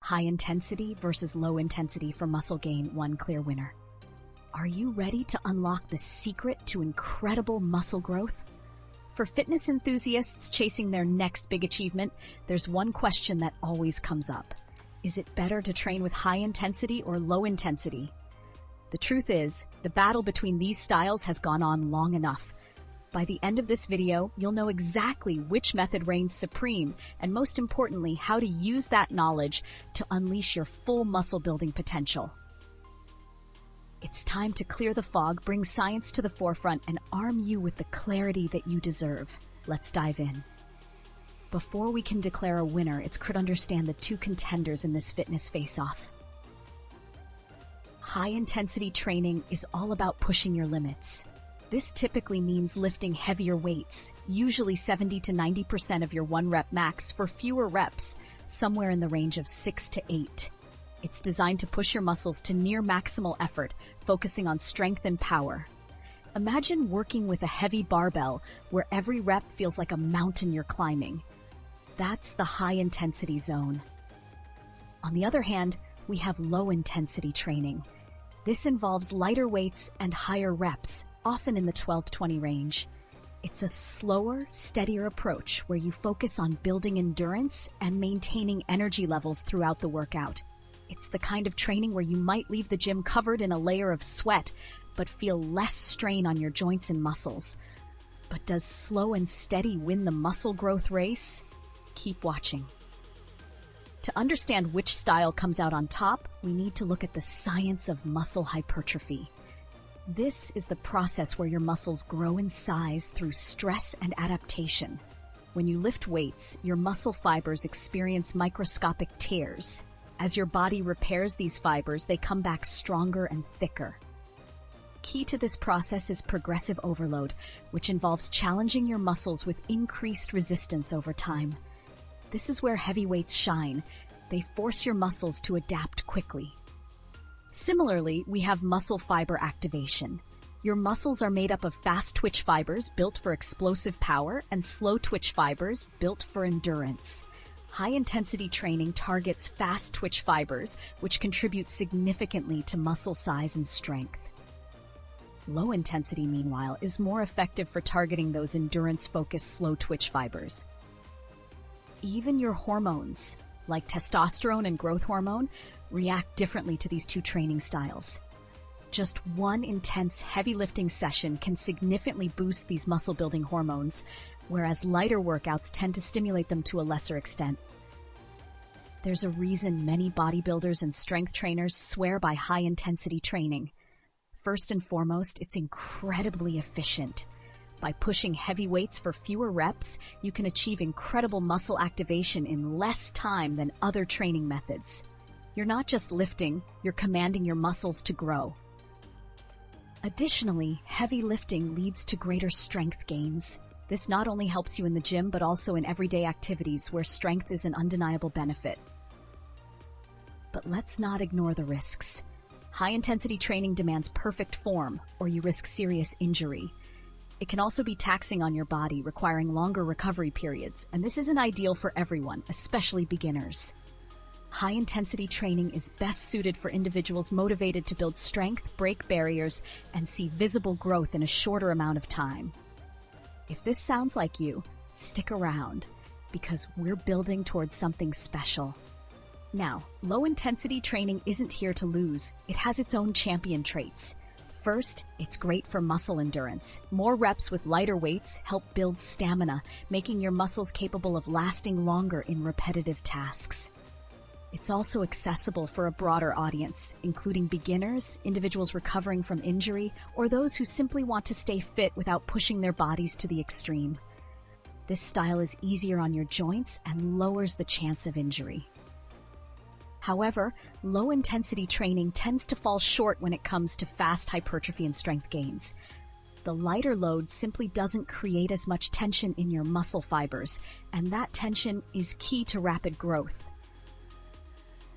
High intensity versus low intensity for muscle gain, one clear winner. Are you ready to unlock the secret to incredible muscle growth? For fitness enthusiasts chasing their next big achievement, there's one question that always comes up. Is it better to train with high intensity or low intensity? The truth is, the battle between these styles has gone on long enough. By the end of this video, you'll know exactly which method reigns supreme, and most importantly, how to use that knowledge to unleash your full muscle building potential. It's time to clear the fog, bring science to the forefront, and arm you with the clarity that you deserve. Let's dive in. Before we can declare a winner, it's critical to understand the two contenders in this fitness face-off. High-intensity training is all about pushing your limits. This typically means lifting heavier weights, usually 70 to 90% of your 1-rep max for fewer reps, somewhere in the range of 6 to 8. It's designed to push your muscles to near maximal effort, focusing on strength and power. Imagine working with a heavy barbell where every rep feels like a mountain you're climbing. That's the high-intensity zone. On the other hand, we have low-intensity training. This involves lighter weights and higher reps, often in the 12 to 20 range. It's a slower, steadier approach where you focus on building endurance and maintaining energy levels throughout the workout. It's the kind of training where you might leave the gym covered in a layer of sweat, but feel less strain on your joints and muscles. But does slow and steady win the muscle growth race? Keep watching. To understand which style comes out on top, we need to look at the science of muscle hypertrophy. This is the process where your muscles grow in size through stress and adaptation. When you lift weights, your muscle fibers experience microscopic tears. As your body repairs these fibers, they come back stronger and thicker. Key to this process is progressive overload, which involves challenging your muscles with increased resistance over time. This is where heavy weights shine. They force your muscles to adapt quickly. Similarly, we have muscle fiber activation. Your muscles are made up of fast twitch fibers built for explosive power and slow twitch fibers built for endurance. High-intensity training targets fast twitch fibers, which contribute significantly to muscle size and strength. Low intensity, meanwhile, is more effective for targeting those endurance-focused slow twitch fibers. Even your hormones, like testosterone and growth hormone, react differently to these two training styles. Just one intense heavy lifting session can significantly boost these muscle-building hormones, whereas lighter workouts tend to stimulate them to a lesser extent. There's a reason many bodybuilders and strength trainers swear by high-intensity training. First and foremost, it's incredibly efficient. By pushing heavy weights for fewer reps, you can achieve incredible muscle activation in less time than other training methods. You're not just lifting, you're commanding your muscles to grow. Additionally, heavy lifting leads to greater strength gains. This not only helps you in the gym, but also in everyday activities where strength is an undeniable benefit. But let's not ignore the risks. High-intensity training demands perfect form, or you risk serious injury. It can also be taxing on your body, requiring longer recovery periods, and this isn't ideal for everyone, especially beginners. High-intensity training is best suited for individuals motivated to build strength, break barriers, and see visible growth in a shorter amount of time. If this sounds like you, stick around, because we're building towards something special. Now, low-intensity training isn't here to lose. It has its own champion traits. First, it's great for muscle endurance. More reps with lighter weights help build stamina, making your muscles capable of lasting longer in repetitive tasks. It's also accessible for a broader audience, including beginners, individuals recovering from injury, or those who simply want to stay fit without pushing their bodies to the extreme. This style is easier on your joints and lowers the chance of injury. However, low-intensity training tends to fall short when it comes to fast hypertrophy and strength gains. The lighter load simply doesn't create as much tension in your muscle fibers, and that tension is key to rapid growth.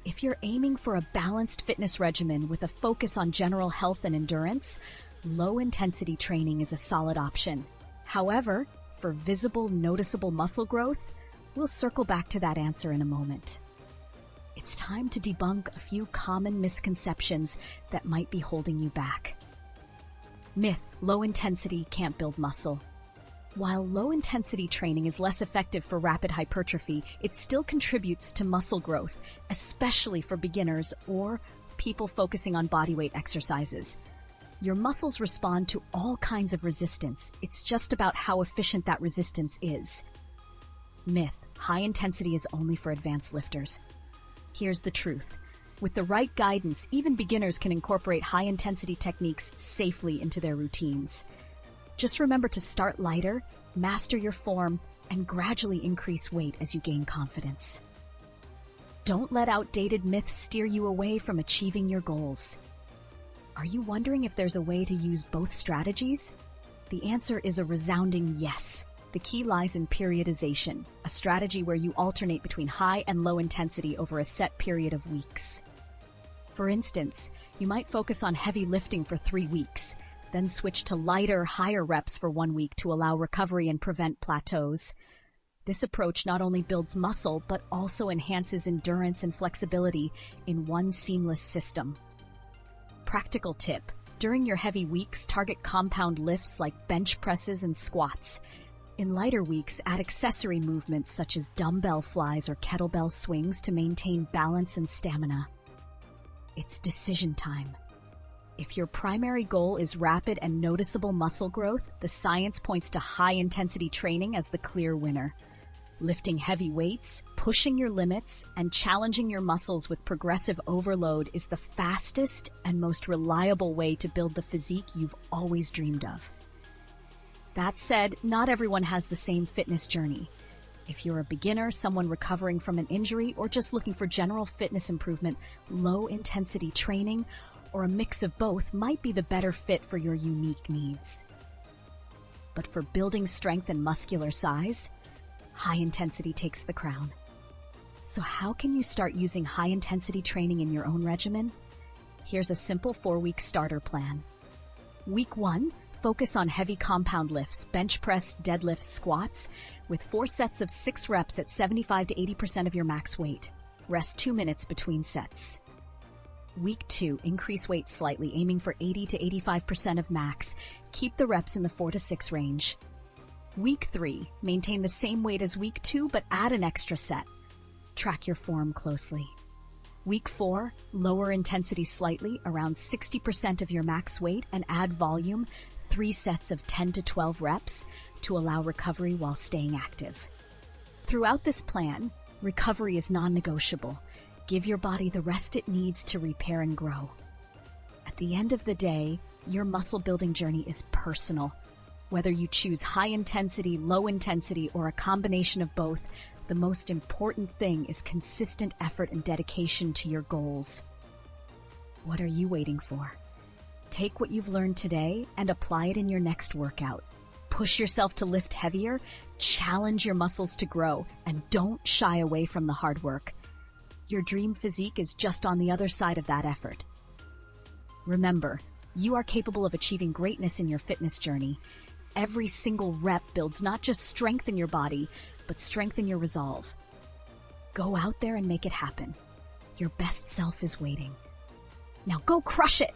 If you're aiming for a balanced fitness regimen with a focus on general health and endurance, low-intensity training is a solid option. However, for visible, noticeable muscle growth, we'll circle back to that answer in a moment. It's it's time to debunk a few common misconceptions that might be holding you back. Myth: low intensity can't build muscle. While low-intensity training is less effective for rapid hypertrophy, it still contributes to muscle growth, especially for beginners or people focusing on bodyweight exercises. Your muscles respond to all kinds of resistance. It's just about how efficient that resistance is. Myth: high intensity is only for advanced lifters. Here's the truth. With the right guidance, even beginners can incorporate high-intensity techniques safely into their routines. Just remember to start lighter, master your form, and gradually increase weight as you gain confidence. Don't let outdated myths steer you away from achieving your goals. Are you wondering if there's a way to use both strategies? The answer is a resounding yes. The key lies in periodization, a strategy where you alternate between high and low intensity over a set period of weeks. For instance, you might focus on heavy lifting for 3 weeks, then switch to lighter, higher reps for 1 week to allow recovery and prevent plateaus. This approach not only builds muscle, but also enhances endurance and flexibility in one seamless system. Practical tip: during your heavy weeks, target compound lifts like bench presses and squats. In lighter weeks, add accessory movements such as dumbbell flies or kettlebell swings to maintain balance and stamina. It's decision time. If your primary goal is rapid and noticeable muscle growth, the science points to high-intensity training as the clear winner. Lifting heavy weights, pushing your limits, and challenging your muscles with progressive overload is the fastest and most reliable way to build the physique you've always dreamed of. That said, not everyone has the same fitness journey. If you're a beginner, someone recovering from an injury, or just looking for general fitness improvement, low-intensity training, or a mix of both might be the better fit for your unique needs. But for building strength and muscular size, high intensity takes the crown. So how can you start using high intensity training in your own regimen? Here's a simple 4-week starter plan. Week 1, focus on heavy compound lifts, bench press, deadlifts, squats, with 4 sets of 6 reps at 75 to 80% of your max weight. Rest 2 minutes between sets. Week 2, increase weight slightly, aiming for 80 to 85% of max. Keep the reps in the 4 to 6 range. Week 3, maintain the same weight as week 2, but add an extra set. Track your form closely. Week 4, lower intensity slightly, around 60% of your max weight, and add volume, 3 sets of 10 to 12 reps to allow recovery while staying active. Throughout this plan, recovery is non-negotiable. Give your body the rest it needs to repair and grow. At the end of the day, your muscle building journey is personal. Whether you choose high intensity, low intensity, or a combination of both, the most important thing is consistent effort and dedication to your goals. What are you waiting for? Take what you've learned today and apply it in your next workout. Push yourself to lift heavier, challenge your muscles to grow, and don't shy away from the hard work. Your dream physique is just on the other side of that effort. Remember, you are capable of achieving greatness in your fitness journey. Every single rep builds not just strength in your body, but strength in your resolve. Go out there and make it happen. Your best self is waiting. Now go crush it!